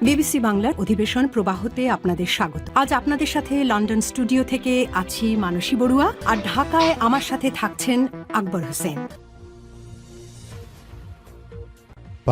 BBC বাংলার অধিবেশন প্রবাহতে আপনাদের স্বাগত। আজ আপনাদের সাথে লন্ডন স্টুডিও থেকে আছি মানসী বড়ুয়া, আর ঢাকায় আমার সাথে থাকছেন আকবর হোসেন।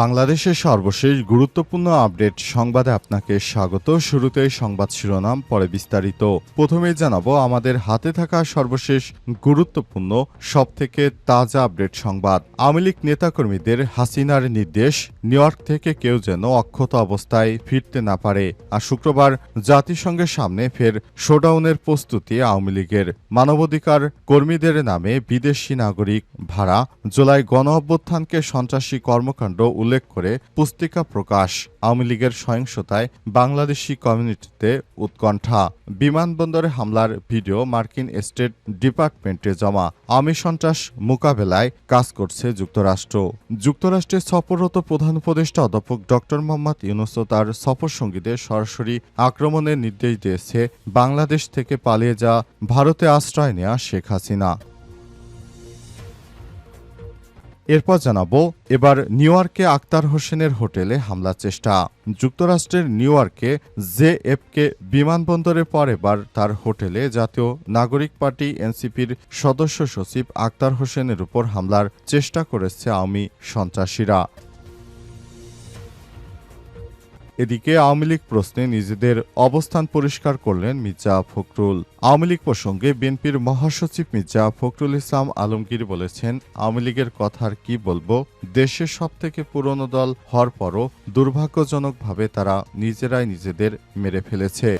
বাংলাদেশের সর্বশেষ গুরুত্বপূর্ণ আপডেট সংবাদে আপনাকে স্বাগত। শুরুতেই সংবাদ শিরোনাম, পরে বিস্তারিত। প্রথমেই জানাবো আমাদের হাতে থাকা সর্বশেষ গুরুত্বপূর্ণ সবথেকে তাজা আপডেট সংবাদ। আওয়ামী লীগ নেতাকর্মীদের হাসিনার নির্দেশ, নিউ ইয়র্ক থেকে কেউ যেন অক্ষত অবস্থায় ফিরতে না পারে। আর শুক্রবার জাতিসংঘের সামনে ফের শোডাউনের প্রস্তুতি আওয়ামী লীগের। মানবাধিকার কর্মীদের নামে বিদেশি নাগরিক ভাড়া, জুলাই গণ অভ্যুত্থানকে সন্ত্রাসী কর্মকাণ্ড উল্লেখ করে পুস্তিকা প্রকাশ। আওয়ামী লীগের সহিংসতায় বাংলাদেশি কমিউনিটিতে উৎকণ্ঠা। বিমানবন্দরে হামলার ভিডিও মার্কিন স্টেট ডিপার্টমেন্টে জমা। আওয়ামী সন্ত্রাস মোকাবেলায় কাজ করছে যুক্তরাষ্ট্র। যুক্তরাষ্ট্রে সফররত প্রধান উপদেষ্টা অধ্যাপক ডক্টর মোহাম্মদ ইউনূস ও তার সফরসঙ্গীদের সরাসরি আক্রমণের নির্দেশ দিয়েছে বাংলাদেশ থেকে পালিয়ে যাওয়া ভারতে আশ্রয় নেওয়া শেখ হাসিনা। এরপর জানাবো এবার নিউ ইয়র্কে আক্তার হোসেনের হোটেলে হামলার চেষ্টা। যুক্তরাষ্ট্রের নিউ ইয়র্কে জেএফকে বিমানবন্দরের পর এবার তার হোটেলে জাতীয় নাগরিক পার্টি এনসিপির সদস্য সচিব আক্তার হোসেনের উপর হামলার চেষ্টা করেছে আওয়ামী সন্ত্রাসীরা। এদিকে আওয়ামী লীগ প্রশ্নে নিজেদের অবস্থান পরিষ্কার করলেন মির্জা ফখরুল। আওয়ামী লীগ প্রসঙ্গে বিএনপির মহাসচিব মির্জা ফখরুল ইসলাম আলমগীর বলেছেন, আওয়ামী লীগের কথার কি বলবো, দেশের সবথেকে পুরনো দল হওয়ার পরও দুর্ভাগ্যজনকভাবে তারা নিজেরাই নিজেদের মেরে ফেলেছে।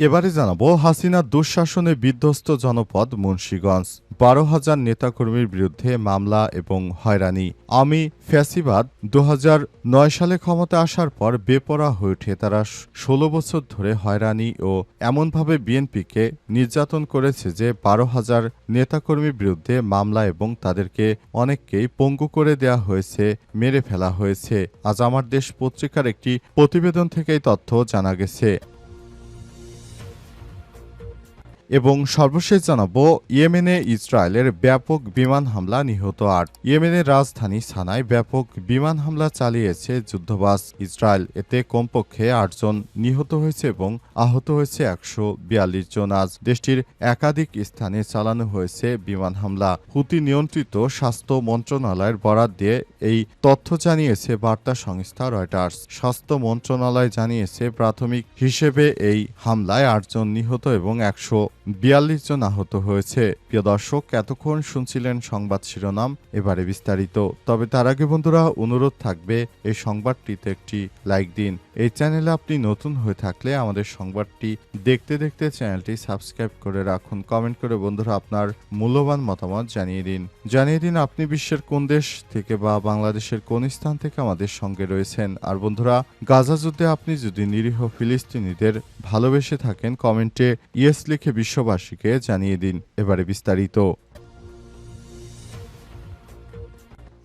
এবারে জানাবো হাসিনার দুঃশাসনে বিধ্বস্ত জনপদ মুন্সিগঞ্জ। 12,000 নেতাকর্মীর বিরুদ্ধে মামলা এবং হয়রানি। আওয়ামী ফ্যাসিবাদ 2009 সালে ক্ষমতা আসার পর বেপরোয়া হয়ে ওঠে। তারা 16 বছর ধরে হয়রানি ও এমনভাবে বিএনপিকে নির্যাতন করেছে যে 12,000 নেতাকর্মীর বিরুদ্ধে মামলা এবং তাদেরকে অনেককেই পঙ্গু করে দেয়া হয়েছে, মেরে ফেলা হয়েছে। আজ আমার দেশ পত্রিকার একটি প্রতিবেদন থেকেই তথ্য জানা গেছে। এবং সর্বশেষ জানাবো ইয়েমেনে ইসরায়েলের ব্যাপক বিমান হামলা, নিহত 8। ইয়েমেনের রাজধানী সানায় ব্যাপক বিমান হামলা চালিয়েছে যুদ্ধবাজ ইসরায়েল। এতে কমপক্ষে 8 জন নিহত হয়েছে এবং আহত হয়েছে 142 জন। আজ দেশটির একাধিক স্থানে চালানো হয়েছে বিমান হামলা। হুতি নিয়ন্ত্রিত স্বাস্থ্য মন্ত্রণালয়ের বরাত দিয়ে এই তথ্য জানিয়েছে বার্তা সংস্থা রয়টার্স। স্বাস্থ্য মন্ত্রণালয় জানিয়েছে প্রাথমিক হিসেবে এই হামলায় 8 জন নিহত এবং 142 জন আহত হয়েছে। প্রিয় দর্শক, এতক্ষণ শুনছিলেন সংবাদ শিরোনাম, এবারে বিস্তারিত। তবে তার আগে বন্ধুরা অনুরোধ থাকবে এই সংবাদটিতে একটি লাইক দিন। এই চ্যানেলে আপনি নতুন হয়ে থাকলে আমাদের সংবাদটি দেখতে দেখতে চ্যানেলটি সাবস্ক্রাইব করে রাখুন। কমেন্ট করে বন্ধুরা আপনার মূল্যবান মতামত জানিয়ে দিন আপনি বিশ্বের কোন দেশ থেকে বা বাংলাদেশের কোন স্থান থেকে আমাদের সঙ্গে রয়েছেন। আর বন্ধুরা, গাজা যুদ্ধে আপনি যদি নিরীহ ফিলিস্তিনিদের ভালোবেসে থাকেন, কমেন্টে ইয়েস লিখে বিশ্ববাসীকে জানিয়ে দিন। এবারে বিস্তারিত।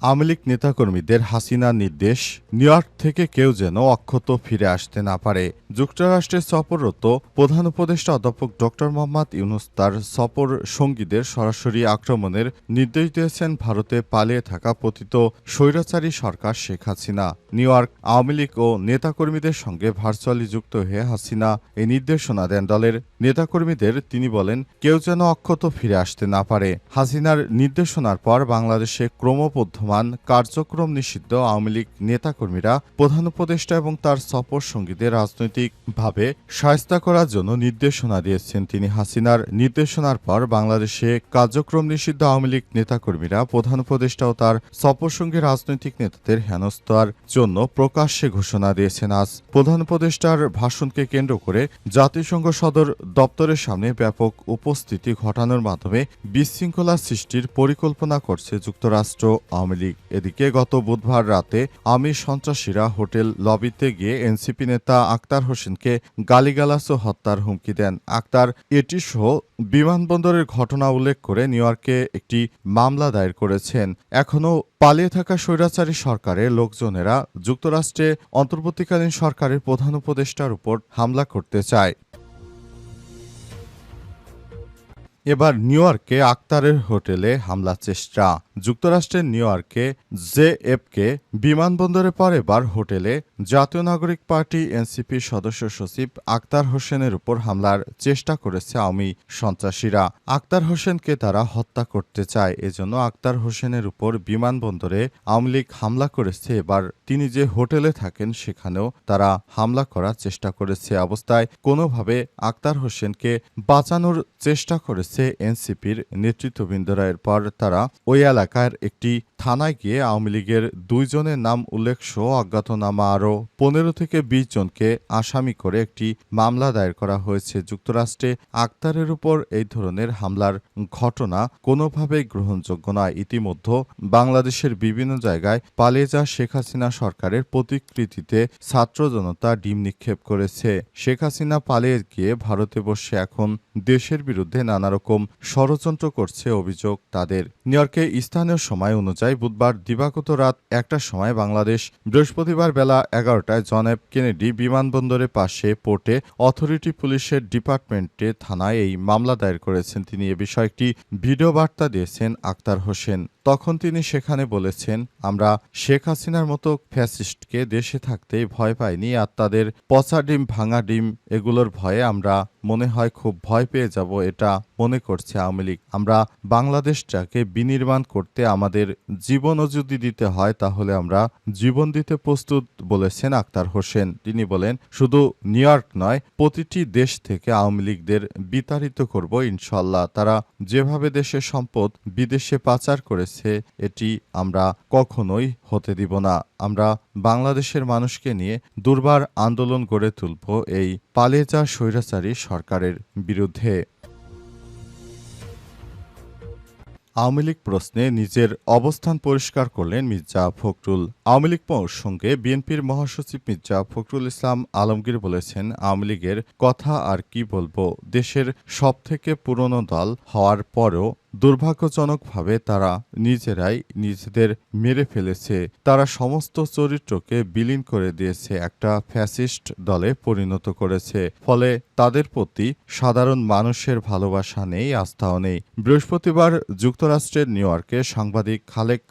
আওয়ামী লীগ নেতাকর্মীদের হাসিনার নির্দেশ, নিউ ইয়র্ক থেকে কেউ যেন অক্ষত ফিরে আসতে না পারে। যুক্তরাষ্ট্রের সফররত প্রধান উপদেষ্টা অধ্যাপক ডক্টর মোহাম্মদ ইউনূস তার সফর সঙ্গীদের সরাসরি আক্রমণের নির্দেশ দিয়েছেন ভারতে পালিয়ে থাকা পতিত স্বৈরাচারী সরকার শেখ হাসিনা। নিউ ইয়র্ক আওয়ামী লীগ ও নেতাকর্মীদের সঙ্গে ভার্চুয়ালি যুক্ত হয়ে হাসিনা এই নির্দেশনা দেন দলের নেতাকর্মীদের। তিনি বলেন, কেউ যেন অক্ষত ফিরে আসতে না পারে। হাসিনার নির্দেশনার পর বাংলাদেশে ক্রমবর্ধমান কার্যক্রম নিষিদ্ধ আওয়ামী লীগ নেতাকর্মীরা প্রধান উপদেষ্টা এবং তার সফর সঙ্গীদের রাজনৈতিকভাবে শায়েস্তা করার জন্য নির্দেশনা দিয়েছেন তিনি। হাসিনার নির্দেশনার পর বাংলাদেশে কার্যক্রম নিষিদ্ধ আওয়ামী লীগ নেতাকর্মীরা প্রধান উপদেষ্টা ও তার সফরসঙ্গী রাজনৈতিক নেতাদের হেনস্থার জন্য প্রকাশ্যে ঘোষণা দিয়েছেন। আজ প্রধান উপদেষ্টার ভাষণকে কেন্দ্র করে জাতিসংঘ সদর দপ্তরের সামনে ব্যাপক উপস্থিতি ঘটানোর মাধ্যমে বিশৃঙ্খলা সৃষ্টির পরিকল্পনা করছে যুক্তরাষ্ট্র আওয়ামী লীগ। এদিকে গত বুধবার রাতে আওয়ামী সন্ত্রাসীরা হোটেল লবিতে গিয়ে এনসিপি নেতা আক্তার হোসেনকে গালিগালাজ ও হত্যার হুমকি দেন। আক্তার এটি সহ বিমানবন্দরের ঘটনা উল্লেখ করে নিউ ইয়র্কে একটি মামলা দায়ের করেছেন। এখনও পালিয়ে থাকা স্বৈরাচারী সরকারের লোকজনেরা যুক্তরাষ্ট্রে অন্তর্বর্তীকালীন সরকারের প্রধান উপদেষ্টার উপর হামলা করতে চায়। এবার নিউ ইয়র্কে আক্তারের হোটেলে হামলা চেষ্টা। যুক্তরাষ্ট্রের নিউ ইয়র্কে জেএফকে বিমানবন্দরে পর এবার হোটেলে জাতীয় নাগরিক পার্টি এনসিপির সদস্য সচিব আক্তার হোসেনের উপর হামলার চেষ্টা করেছে আওয়ামী সন্ত্রাসীরা। আক্তার হোসেনকে তারা হত্যা করতে চায়, এজন্য আক্তার হোসেনের উপর বিমানবন্দরে আওয়ামী লীগ হামলা করেছে। এবার তিনি যে হোটেলে থাকেন সেখানেও তারা হামলা করার চেষ্টা করেছে। অবস্থায় কোনোভাবে আক্তার হোসেনকে বাঁচানোর চেষ্টা করেছে এনসিপির নেতৃত্ববৃন্দরা। এরপর তারা ওই এলাকার একটি থানায় গিয়ে আওয়ামী লীগের 2 জনের নাম উল্লেখ সহ অজ্ঞাতনামা আরও 15 থেকে 20 জনকে আসামি করে একটি মামলা দায়ের করা হয়েছে। যুক্তরাষ্ট্রে আক্তারের উপর এই ধরনের হামলার ঘটনা কোনোভাবেই গ্রহণযোগ্য নয়। ইতিমধ্যে বাংলাদেশের বিভিন্ন জায়গায় পালিয়ে যাওয়া শেখ হাসিনা সরকারের প্রতিকৃতিতে ছাত্র জনতা ডিম নিক্ষেপ করেছে। শেখ হাসিনা পালিয়ে গিয়ে ভারতে বসে এখন দেশের বিরুদ্ধে নানা রকম ষড়যন্ত্র করছে অভিযোগ তাদের। নিউ ইয়র্কে স্থানীয় সময় অনুযায়ী বুধবার দিবাগত রাত 1টার সময় বাংলাদেশ বৃহস্পতিবার বেলা 11টায় জন এফ কেনেডি বিমানবন্দরের পাশে পোর্টে অথরিটি পুলিশের ডিপার্টমেন্টে থানায় এই মামলা দায়ের করেছেন তিনি। এ বিষয়ে একটি ভিডিও বার্তা দিয়েছেন আক্তার হোসেন। তখন তিনি সেখানে বলেছেন, আমরা শেখ হাসিনার মতো ফ্যাসিস্টকে দেশে থাকতেই ভয় পাইনি, আর তাদের পচা ডিম ভাঙা ডিম এগুলোর ভয়ে আমরা মনে হয় খুব ভয় পেয়ে যাব, এটা মনে করছে আওয়ামী লীগ। আমরা বাংলাদেশটাকে বিনির্মাণ করতে আমাদের জীবনও যদি দিতে হয় তাহলে আমরা জীবন দিতে প্রস্তুত, বলেছেন আক্তার হোসেন। তিনি বলেন, শুধু নিউ ইয়র্ক নয়, প্রতিটি দেশ থেকে আওয়ামী লীগদের বিতাড়িত করব ইনশাল্লাহ। তারা যেভাবে দেশের সম্পদ বিদেশে পাচার করেছে এটি আমরা কখনোই হতে দিব না। আমরা বাংলাদেশের মানুষকে নিয়ে দুর্বার আন্দোলন গড়ে তুলব এই পালিয়ে যাওয়া স্বৈরাচারী সরকারের বিরুদ্ধে। আওয়ামী লীগ প্রশ্নে নিজের অবস্থান পরিষ্কার করলেন মির্জা ফখরুল। আওয়ামী লীগ প্রসঙ্গে বিএনপির মহাসচিব মির্জা ফখরুল ইসলাম আলমগীর বলেছেন, আওয়ামী লীগের কথা আর কি বলবো, দেশের সবথেকে পুরনো দল হওয়ার পরেও দুর্ভাগ্যজনকভাবে তারা নিজেরাই নিজেদের মেরে ফেলেছে। তারা সমস্ত চরিত্রকে বিলীন করে দিয়েছে, একটা ফ্যাসিস্ট দলে পরিণত করেছে। ফলে তাদের প্রতি সাধারণ মানুষের ভালোবাসা নেই, আস্থাও নেই। বৃহস্পতিবার যুক্তরাষ্ট্রের নিউ ইয়র্কে সাংবাদিক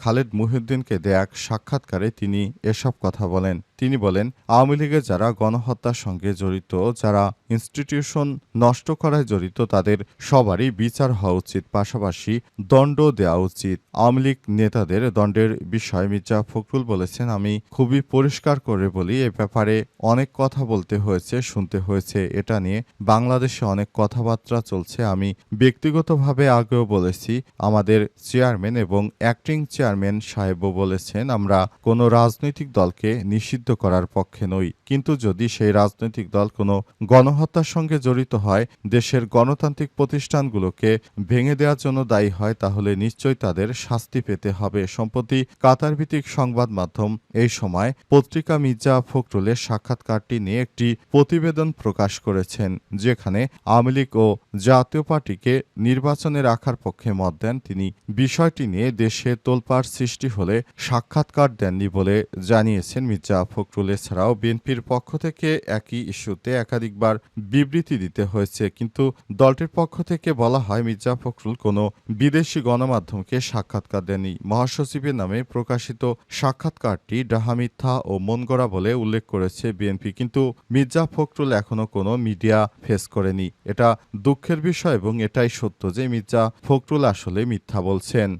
খালেদ মুহিউদ্দিনকে দেয়া এক সাক্ষাৎকারে তিনি এসব কথা বলেন। তিনি বলেন, আওয়ামী লীগের যারা গণহত্যার সঙ্গে জড়িত, যারা ইনস্টিটিউশন নষ্ট করায় জড়িত, তাদের সবারই বিচার হওয়া উচিত, পাশাপাশি দণ্ড দেওয়া উচিত। আওয়ামী লীগ নেতাদের দণ্ডের বিষয়ে মির্জা ফখরুল বলেছেন, আমি খুবই পরিষ্কার করে বলি, এ ব্যাপারে অনেক কথা বলতে হয়েছে, শুনতে হয়েছে। এটা নিয়ে বাংলাদেশে অনেক কথাবার্তা চলছে। আমি ব্যক্তিগতভাবে আগেও বলেছি, আমাদের চেয়ারম্যান এবং অ্যাক্টিং চেয়ারম্যান সাহেবও বলেছেন, আমরা কোনো রাজনৈতিক দলকে নিষিদ্ধ করার পক্ষে নই, কিন্তু যদি সেই রাজনৈতিক দল কোনো গণহত্যার সঙ্গে জড়িত হয়, দেশের গণতান্ত্রিক প্রতিষ্ঠানগুলোকে ভেঙে দেওয়ার জন্য দায়ী হয়, তাহলে নিশ্চয়ই তাদের শাস্তি পেতে হবে। সম্প্রতি কাতার ভিত্তিক সংবাদ মাধ্যম এই সময় পত্রিকা মির্জা ফখরুলের সাক্ষাৎকারটি নিয়ে একটি প্রতিবেদন প্রকাশ করেছেন, যেখানে আওয়ামী লীগ ও জাতীয় পার্টিকে নির্বাচনে রাখার পক্ষে মত দেন তিনি। বিষয়টি নিয়ে দেশে তোলপাড় সৃষ্টি হলে সাক্ষাৎকার দেননি বলে জানিয়েছেন মির্জা ফখরুল। এছাড়াও বিএনপির পক্ষ থেকে একই ইস্যুতে একাধিকবার বিবৃতি দিতে হয়েছে, কিন্তু দলটির পক্ষ থেকে বলা হয় মির্জা ফখরুল কোনো বিদেশি গণমাধ্যমকে সাক্ষাৎকার দেননি। মহাসচিবের নামে প্রকাশিত সাক্ষাৎকারটি ডাহা, মিথ্যা ও মনগড়া বলে উল্লেখ করেছে বিএনপি, কিন্তু মির্জা ফখরুল এখনো কোনো মিডিয়া ফেস করেনি। এটা দুঃখের বিষয় এবং এটাই সত্য যে মির্জা ফখরুল আসলে মিথ্যা বলছেন।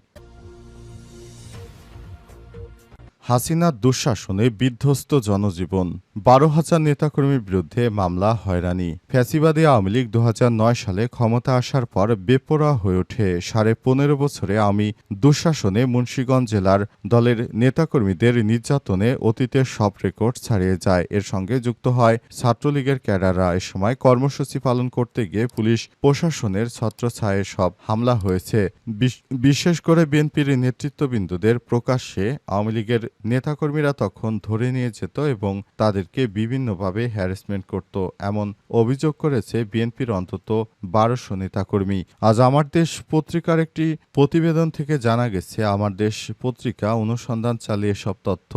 হাসিনার দুঃশাসনে বিধ্বস্ত জনজীবন, 12,000 নেতাকর্মীর বিরুদ্ধে মামলা, হয়রানি। ফ্যাসিবাদী আওয়ামী লীগ 2009 সালে ক্ষমতা আসার পর বেপরোয়া হয়ে ওঠে। 15.5 বছরে আওয়ামী দুঃশাসনে মুন্সিগঞ্জ জেলার দলের নেতাকর্মীদের নির্যাতনে অতীতের সব রেকর্ড ছাড়িয়ে যায়। এর সঙ্গে যুক্ত হয় ছাত্রলীগের ক্যাডাররা। এ সময় কর্মসূচি পালন করতে গিয়ে পুলিশ প্রশাসনের ছত্রছায়ায় সব হামলা হয়েছে। বিশেষ করে বিএনপির নেতৃত্ববৃন্দদের প্রকাশ্যে আওয়ামী লীগের নেতাকর্মীরা তখন ধরে নিয়ে যেত এবং তাদের তাদেরকে বিভিন্নভাবে হ্যারাসমেন্ট করত, এমন অভিযোগ করেছে বিএনপির অন্তত ১২০০ নেতাকর্মী। আজ আমার দেশ পত্রিকার একটি প্রতিবেদন থেকে জানা গেছে, আমার দেশ পত্রিকা অনুসন্ধান চালিয়ে সব তথ্য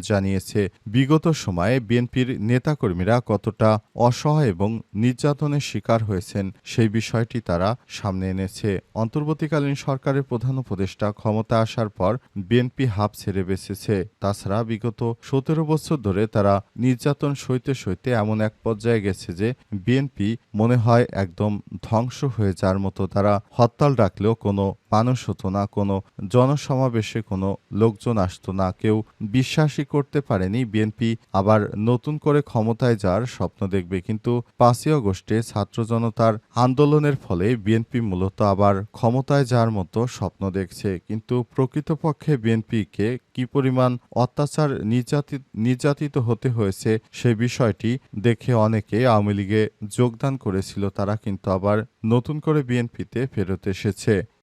জানিয়েছে বিগত সময়ে বিএনপির নেতাকর্মীরা কতটা অসহায় এবং নির্যাতনের শিকার হয়েছেন সেই বিষয়টি তারা সামনে এনেছে। অন্তর্বর্তীকালীন সরকারের প্রধান উপদেষ্টা ক্ষমতা আসার পর বিএনপি হাঁপ ছেড়ে বেঁচেছে। তাছাড়া বিগত ১৭ বছর ধরে তারা নির্যাতন সইতে সইতে এমন এক পর্যায়ে গেছে যে বিএনপি মনে হয় একদম ধ্বংস হয়ে যাওয়ার মতো। তারা হরতাল ডাকলেও কোনো মানুষ হতো না, কোনো জনসমাবেশে কোনো লোকজন আসতো না, কেউ বিশ্বাসই করতে পারেনি বিএনপি আবার নতুন করে ক্ষমতায় যাওয়ার স্বপ্ন দেখবে। কিন্তু ৫ই আগস্টে ছাত্র জনতার আন্দোলনের ফলে বিএনপি মূলত আবার ক্ষমতায় যাওয়ার মতো স্বপ্ন দেখছে। কিন্তু প্রকৃতপক্ষে বিএনপিকে কি পরিমাণ অত্যাচার নির্যাতিত হতে হয়েছে সেই বিষয়টি দেখে অনেকে আওয়ামী লীগে যোগদান করেছিল, তারা কিন্তু আবার নতুন করে বিএনপিতে ফেরত এসেছে।